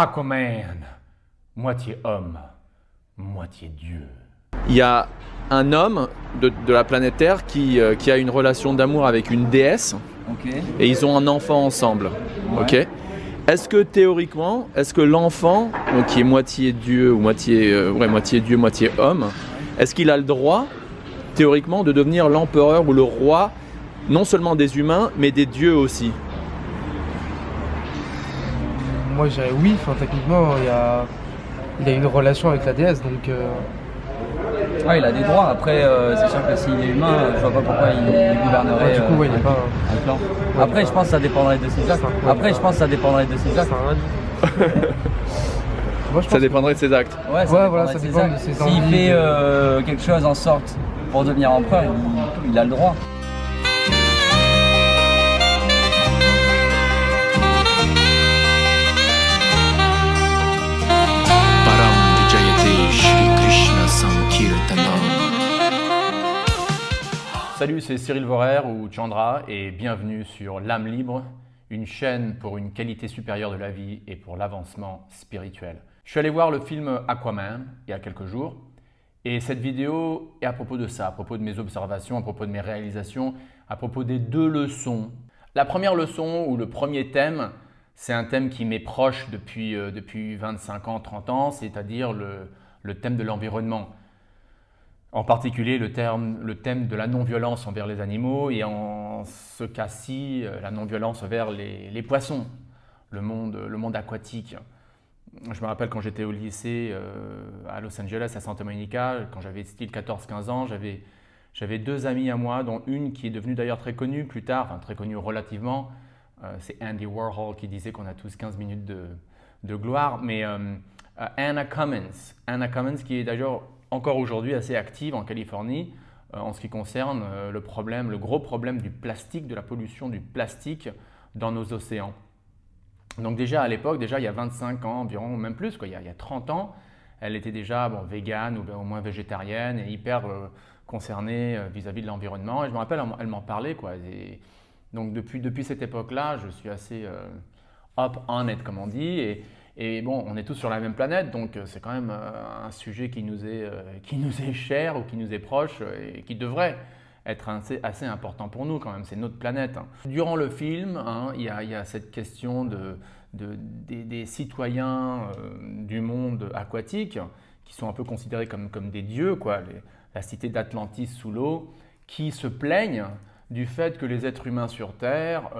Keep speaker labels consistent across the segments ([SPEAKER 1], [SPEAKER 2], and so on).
[SPEAKER 1] Aquaman, moitié homme, moitié Dieu.
[SPEAKER 2] Il y a un homme de la planète Terre qui a une relation d'amour avec une déesse et ils ont un enfant ensemble.
[SPEAKER 3] Ouais.
[SPEAKER 2] Est-ce que théoriquement, l'enfant, donc qui est moitié Dieu ou moitié Dieu, moitié homme, est-ce qu'il a le droit théoriquement de devenir l'empereur ou le roi non seulement des humains mais des dieux aussi?
[SPEAKER 4] Moi, je dirais oui. Enfin, techniquement, il a une relation avec la déesse, donc.
[SPEAKER 3] Ouais, il a des droits. Après, c'est sûr que s'il est humain, je vois pas pourquoi il gouvernerait.
[SPEAKER 4] Du coup, ouais, il n'est pas.
[SPEAKER 3] un clan. Après, je pense que ça dépendrait de ses actes.
[SPEAKER 4] Moi, je
[SPEAKER 2] Ça
[SPEAKER 4] pense
[SPEAKER 2] dépendrait de ses actes.
[SPEAKER 3] Ouais,
[SPEAKER 4] voilà,
[SPEAKER 3] dépendrait
[SPEAKER 4] ça
[SPEAKER 3] de ses
[SPEAKER 4] dépend de
[SPEAKER 3] actes.
[SPEAKER 4] ses
[SPEAKER 3] S'il
[SPEAKER 4] envies,
[SPEAKER 3] fait quelque chose en sorte pour devenir empereur, il a le droit.
[SPEAKER 5] Param Vijayate Shri Krishna Sankirtanam.
[SPEAKER 1] Salut, c'est Cyril Vorer ou Chandra et bienvenue sur L'âme libre, une chaîne pour une qualité supérieure de la vie et pour l'avancement spirituel. Je suis allé voir le film Aquaman il y a quelques jours et cette vidéo est à propos de ça, à propos de mes observations, à propos de mes réalisations, à propos des deux leçons. La première leçon ou le premier thème, c'est un thème qui m'est proche depuis 25 ans, 30 ans, c'est-à-dire le thème de l'environnement. En particulier le thème de la non-violence envers les animaux et en ce cas-ci, la non-violence envers les poissons, le monde aquatique. Je me rappelle quand j'étais au lycée à Los Angeles, à Santa Monica, quand j'avais style 14-15 ans, j'avais deux amis à moi, dont une qui est devenue d'ailleurs très connue plus tard, enfin très connue relativement, c'est Andy Warhol qui disait qu'on a tous 15 minutes de gloire, mais Anna Cummins qui est d'ailleurs encore aujourd'hui assez active en Californie en ce qui concerne le gros problème du plastique, de la pollution du plastique dans nos océans. Donc déjà à l'époque, il y a 25 ans environ, même plus, il y a 30 ans, elle était déjà végane ou au moins végétarienne et hyper concernée vis-à-vis de l'environnement. Et je me rappelle, elle m'en parlait. Donc depuis cette époque-là, je suis assez up on it, comme on dit. Et bon, on est tous sur la même planète, donc c'est quand même un sujet qui nous est cher ou qui nous est proche et qui devrait être assez important pour nous quand même, c'est notre planète. Durant le film, il y a cette question des citoyens du monde aquatique qui sont un peu considérés comme des dieux, la cité d'Atlantis sous l'eau, qui se plaignent du fait que les êtres humains sur Terre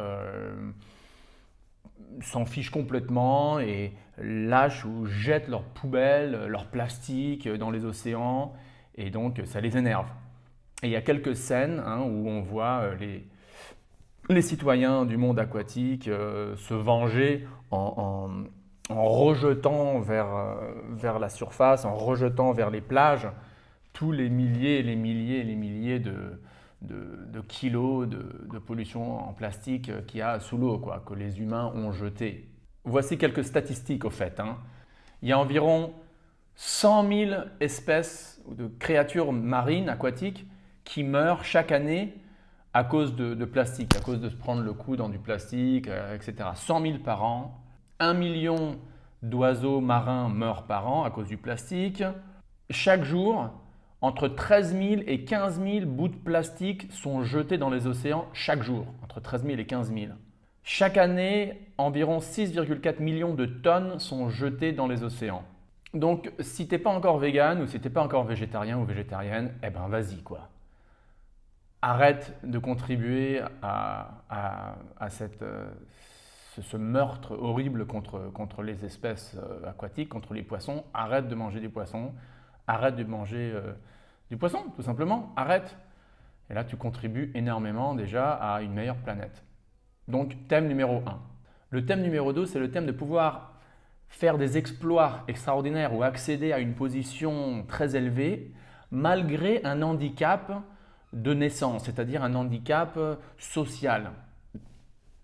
[SPEAKER 1] s'en fichent complètement et lâchent ou jettent leurs poubelles, leurs plastiques dans les océans et donc ça les énerve. Et il y a quelques scènes où on voit les citoyens du monde aquatique se venger en rejetant vers la surface, en rejetant vers les plages tous les milliers et les milliers et les milliers de kilos de pollution en plastique qu'il y a sous l'eau, que les humains ont jeté. Voici quelques statistiques au fait. Il y a environ 100 000 espèces de créatures marines aquatiques qui meurent chaque année à cause de plastique, à cause de se prendre le coup dans du plastique, etc. 100 000 par an. 1 million d'oiseaux marins meurent par an à cause du plastique. Chaque jour, entre 13 000 et 15 000 bouts de plastique sont jetés dans les océans chaque jour, entre 13 000 et 15 000. Chaque année, environ 6,4 millions de tonnes sont jetées dans les océans. Donc, si tu n'es pas encore vegan ou si tu n'es pas encore végétarien ou végétarienne, vas-y Arrête de contribuer à ce meurtre horrible contre les espèces aquatiques, contre les poissons. Arrête de manger des poissons. Arrête de manger du poisson, tout simplement. Arrête. Et là, tu contribues énormément déjà à une meilleure planète. Donc, thème numéro 1. Le thème numéro 2, c'est le thème de pouvoir faire des exploits extraordinaires ou accéder à une position très élevée malgré un handicap de naissance, c'est-à-dire un handicap social.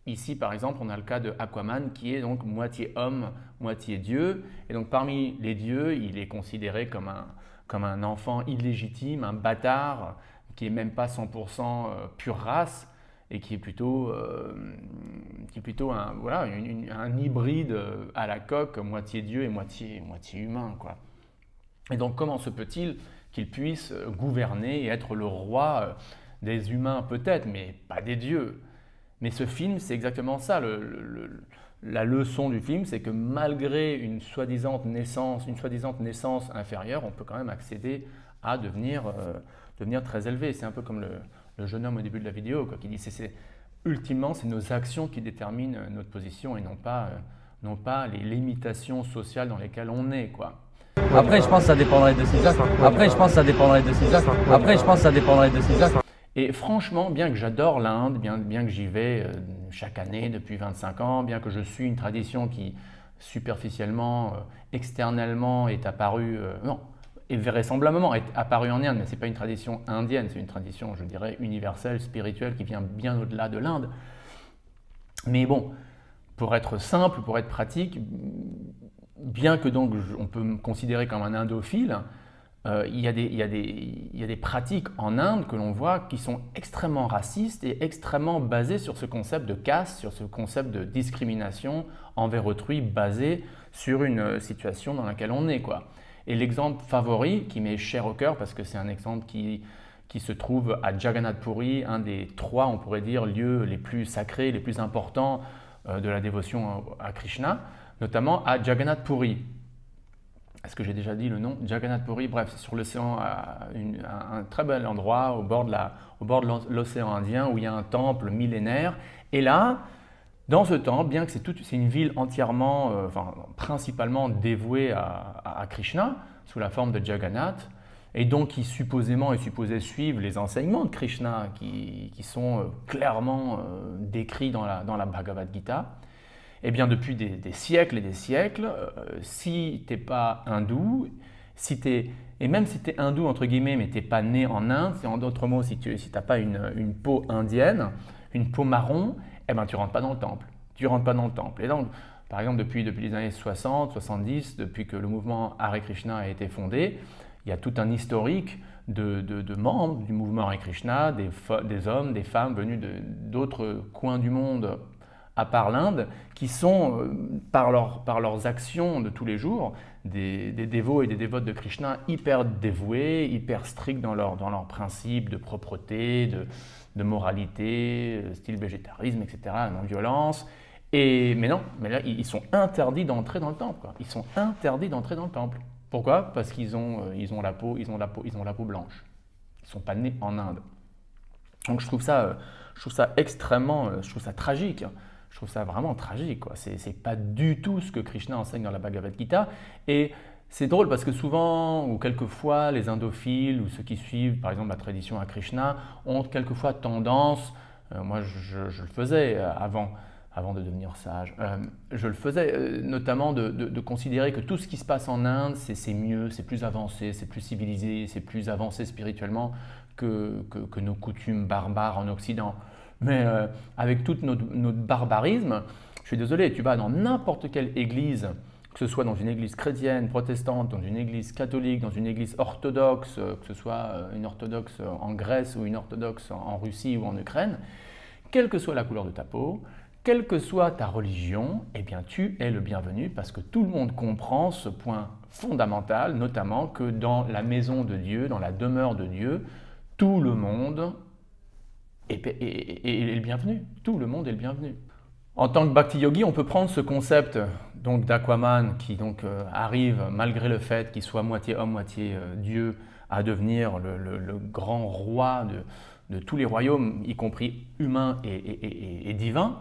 [SPEAKER 1] Ici, par exemple, on a le cas de Aquaman qui est donc moitié homme, moitié dieu. Et donc parmi les dieux, il est considéré comme un enfant illégitime, un bâtard qui n'est même pas 100% pure race et qui est plutôt un hybride à la coque, moitié Dieu et moitié humain, quoi. Et donc comment se peut-il qu'il puisse gouverner et être le roi des humains peut-être, mais pas des dieux? Mais ce film, c'est exactement ça. La leçon du film, c'est que malgré une soi-disant naissance inférieure, on peut quand même accéder à devenir très élevé. C'est un peu comme le jeune homme au début de la vidéo, quoi, qui dit ultimement, c'est nos actions qui déterminent notre position et non pas les limitations sociales dans lesquelles on est, quoi.
[SPEAKER 3] Après, je pense que ça dépendrait de ses actes.
[SPEAKER 1] Et franchement, bien que j'adore l'Inde, bien que j'y vais chaque année depuis 25 ans, bien que je suis une tradition qui superficiellement, externellement est apparue, et vraisemblablement est apparue en Inde, mais ce n'est pas une tradition indienne, c'est une tradition, je dirais, universelle, spirituelle, qui vient bien au-delà de l'Inde. Mais bon, pour être simple, pour être pratique, bien que donc on peut me considérer comme un indophile, il y a des pratiques en Inde que l'on voit qui sont extrêmement racistes et extrêmement basées sur ce concept de caste, sur ce concept de discrimination envers autrui basé sur une situation dans laquelle on est, quoi. Et l'exemple favori qui m'est cher au cœur, parce que c'est un exemple qui se trouve à Jagannath Puri, un des 3, on pourrait dire, lieux les plus sacrés, les plus importants de la dévotion à Krishna, notamment à Jagannath Puri. Est-ce que j'ai déjà dit le nom? Jagannath Puri, bref, c'est sur l'océan, un très bel endroit au bord de l'océan Indien où il y a un temple millénaire. Et là, dans ce temple, bien que c'est une ville entièrement, principalement dévouée à Krishna, sous la forme de Jagannath, et donc qui supposément est supposé suivre les enseignements de Krishna qui sont clairement décrits dans la Bhagavad Gita. Eh bien, depuis des siècles et des siècles, si tu n'es pas hindou, et même si tu es hindou, entre guillemets, mais tu n'es pas né en Inde, c'est en d'autres mots, si tu n'as pas une peau indienne, une peau marron, eh ben, tu ne rentres pas dans le temple. Et donc, par exemple, depuis les années 60, 70, depuis que le mouvement Hare Krishna a été fondé, il y a tout un historique de membres du mouvement Hare Krishna, des hommes, des femmes venus d'autres coins du monde, à part l'Inde, qui sont, par leurs actions de tous les jours, des dévots et des dévotes de Krishna hyper dévoués, hyper stricts dans leurs principes de propreté, de moralité, style végétarisme, etc., non-violence. Mais là, ils sont interdits d'entrer dans le temple, quoi. Ils sont interdits d'entrer dans le temple. Pourquoi? Parce qu'ils ont la peau blanche. Ils ne sont pas nés en Inde. Donc je trouve ça tragique. Je trouve ça vraiment tragique, quoi. C'est pas du tout ce que Krishna enseigne dans la Bhagavad Gita. Et c'est drôle parce que souvent, ou quelquefois, les indophiles ou ceux qui suivent, par exemple, la tradition à Krishna, ont quelquefois tendance, moi je le faisais avant de devenir sage, je le faisais notamment de considérer que tout ce qui se passe en Inde, c'est mieux, c'est plus avancé, c'est plus civilisé, c'est plus avancé spirituellement que nos coutumes barbares en Occident. Mais avec tout notre barbarisme, je suis désolé, tu vas dans n'importe quelle église, que ce soit dans une église chrétienne, protestante, dans une église catholique, dans une église orthodoxe, que ce soit une orthodoxe en Grèce ou une orthodoxe en Russie ou en Ukraine, quelle que soit la couleur de ta peau, quelle que soit ta religion, eh bien tu es le bienvenu parce que tout le monde comprend ce point fondamental, notamment que dans la maison de Dieu, dans la demeure de Dieu, tout le monde est le bienvenu. Tout le monde est le bienvenu. En tant que Bhakti Yogi, on peut prendre ce concept donc d'Aquaman qui donc arrive, malgré le fait qu'il soit moitié homme, moitié Dieu, à devenir le grand roi de tous les royaumes, y compris humains et divins.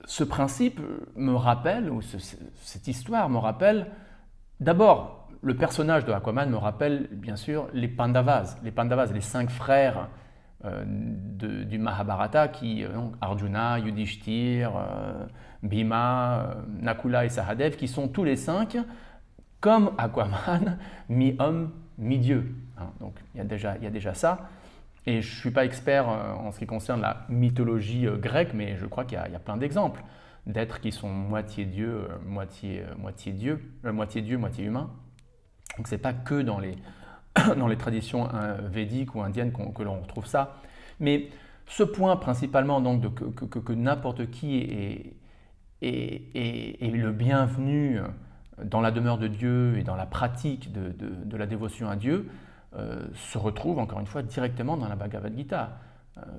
[SPEAKER 1] Ce principe me rappelle, ou cette histoire me rappelle, d'abord, le personnage de Aquaman me rappelle bien sûr les Pandavas, les 5 frères du Mahabharata, donc Arjuna, Yudhishthir, Bhima, Nakula et Sahadev, qui sont tous les 5, comme Aquaman, mi-homme, mi-dieu. Donc il y a déjà ça. Et je ne suis pas expert en ce qui concerne la mythologie grecque, mais je crois qu'il y a plein d'exemples d'êtres qui sont moitié Dieu, moitié humain. Donc ce n'est pas que dans les traditions védiques ou indiennes que l'on retrouve ça. Mais Ce point principalement donc que n'importe qui est le bienvenu dans la demeure de Dieu et dans la pratique de la dévotion à Dieu se retrouve encore une fois directement dans la Bhagavad Gita.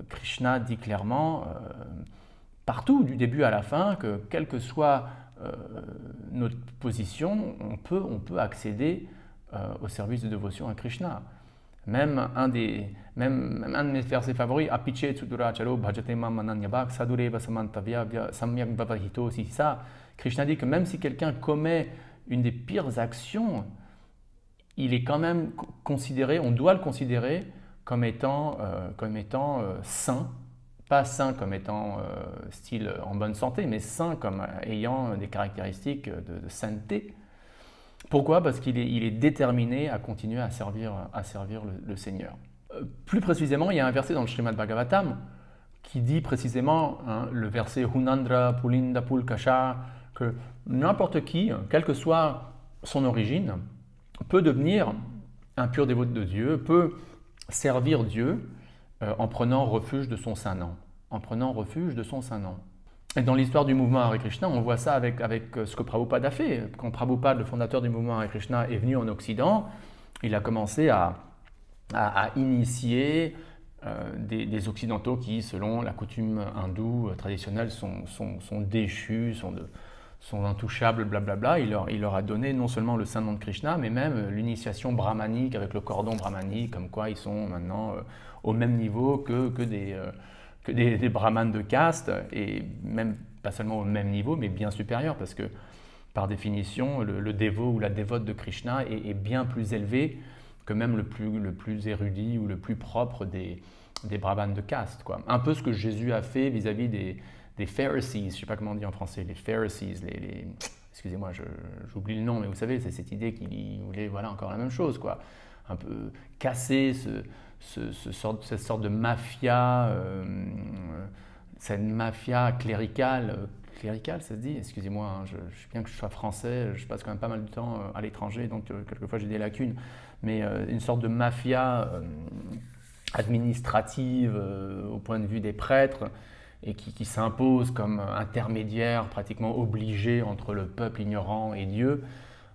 [SPEAKER 1] Krishna dit clairement partout, du début à la fin, que quelle que soit notre position, on peut accéder au service de dévotion à Krishna. Même un de mes versets favoris, Apiche Tsuduracharo Bhajate Mam Ananyabhak Sadureva Samantavya Samyak Bhavahito, c'est ça. Krishna dit que même si quelqu'un commet une des pires actions, il est quand même considéré, on doit le considérer comme étant saint, pas saint comme étant style en bonne santé, mais saint comme ayant des caractéristiques de sainteté. Pourquoi? Parce qu'il est déterminé à continuer à servir le Seigneur. Plus précisément, il y a un verset dans le Srimad Bhagavatam qui dit précisément, le verset Hunandra Pulinda Pulkasha, que n'importe qui, quelle que soit son origine, peut devenir un pur dévot de Dieu, peut servir Dieu en prenant refuge de son saint nom. Et dans l'histoire du mouvement Hare Krishna, on voit ça avec ce que Prabhupada a fait. Quand Prabhupada, le fondateur du mouvement Hare Krishna, est venu en Occident, il a commencé à initier des Occidentaux qui, selon la coutume hindoue traditionnelle, sont déchus, sont intouchables, blablabla. Il leur a donné non seulement le saint nom de Krishna, mais même l'initiation brahmanique avec le cordon brahmanique, comme quoi ils sont maintenant au même niveau que des brahmanes de caste, et même pas seulement au même niveau, mais bien supérieur, parce que par définition, le dévot ou la dévote de Krishna est bien plus élevé que même le plus érudit ou le plus propre des brahmanes de caste, quoi. Un peu ce que Jésus a fait vis-à-vis des Pharisees, je ne sais pas comment on dit en français, les Pharisees, excusez-moi, j'oublie le nom, mais vous savez, c'est cette idée qu'il voulait, voilà, encore la même chose, quoi. Un peu casser cette sorte de mafia, cette mafia cléricale, ça se dit, excusez-moi, hein, bien que je sois français, je passe quand même pas mal de temps à l'étranger, donc quelquefois j'ai des lacunes, mais une sorte de mafia administrative au point de vue des prêtres, et qui s'impose comme intermédiaire pratiquement obligé entre le peuple ignorant et Dieu.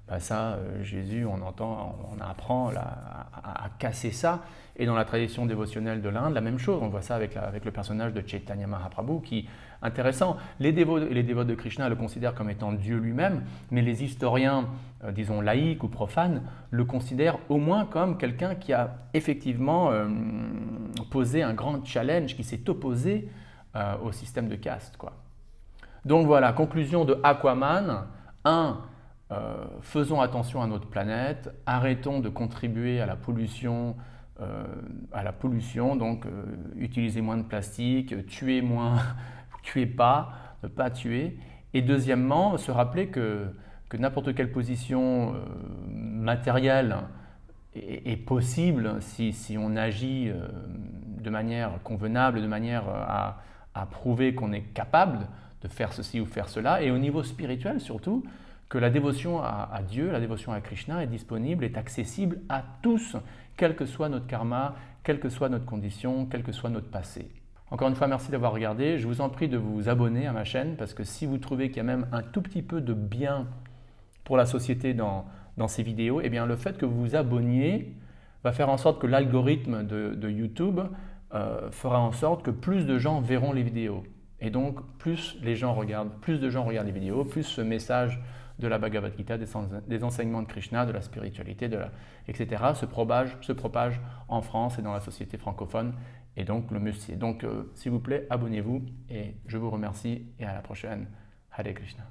[SPEAKER 1] Ben ça, Jésus, on apprend à casser ça. Et dans la tradition dévotionnelle de l'Inde, la même chose. On voit ça avec le personnage de Chaitanya Mahaprabhu, qui, intéressant, les dévots de Krishna le considèrent comme étant Dieu lui-même, mais les historiens, disons laïcs ou profanes, le considèrent au moins comme quelqu'un qui a effectivement posé un grand challenge, qui s'est opposé au système de caste, quoi. Donc voilà, conclusion de Aquaman. 1. Faisons attention à notre planète, arrêtons de contribuer à la pollution, donc utilisez moins de plastique, tuez moins, tuez pas, ne pas tuer. Et deuxièmement, se rappeler que n'importe quelle position matérielle est possible si on agit de manière convenable, de manière à prouver qu'on est capable de faire ceci ou faire cela. Et au niveau spirituel surtout, que la dévotion à Dieu, la dévotion à Krishna est disponible, est accessible à tous, quel que soit notre karma, quelle que soit notre condition, quel que soit notre passé. Encore une fois, merci d'avoir regardé. Je vous en prie de vous abonner à ma chaîne, parce que si vous trouvez qu'il y a même un tout petit peu de bien pour la société dans ces vidéos, eh bien le fait que vous vous abonniez va faire en sorte que l'algorithme de YouTube fera en sorte que plus de gens verront les vidéos. Et donc, plus de gens regardent les vidéos, plus ce message de la Bhagavad Gita, des enseignements de Krishna, de la spiritualité, etc. se propage en France et dans la société francophone. Et donc, le mieux c'est. Donc, s'il vous plaît, abonnez-vous et je vous remercie et à la prochaine. Hare Krishna.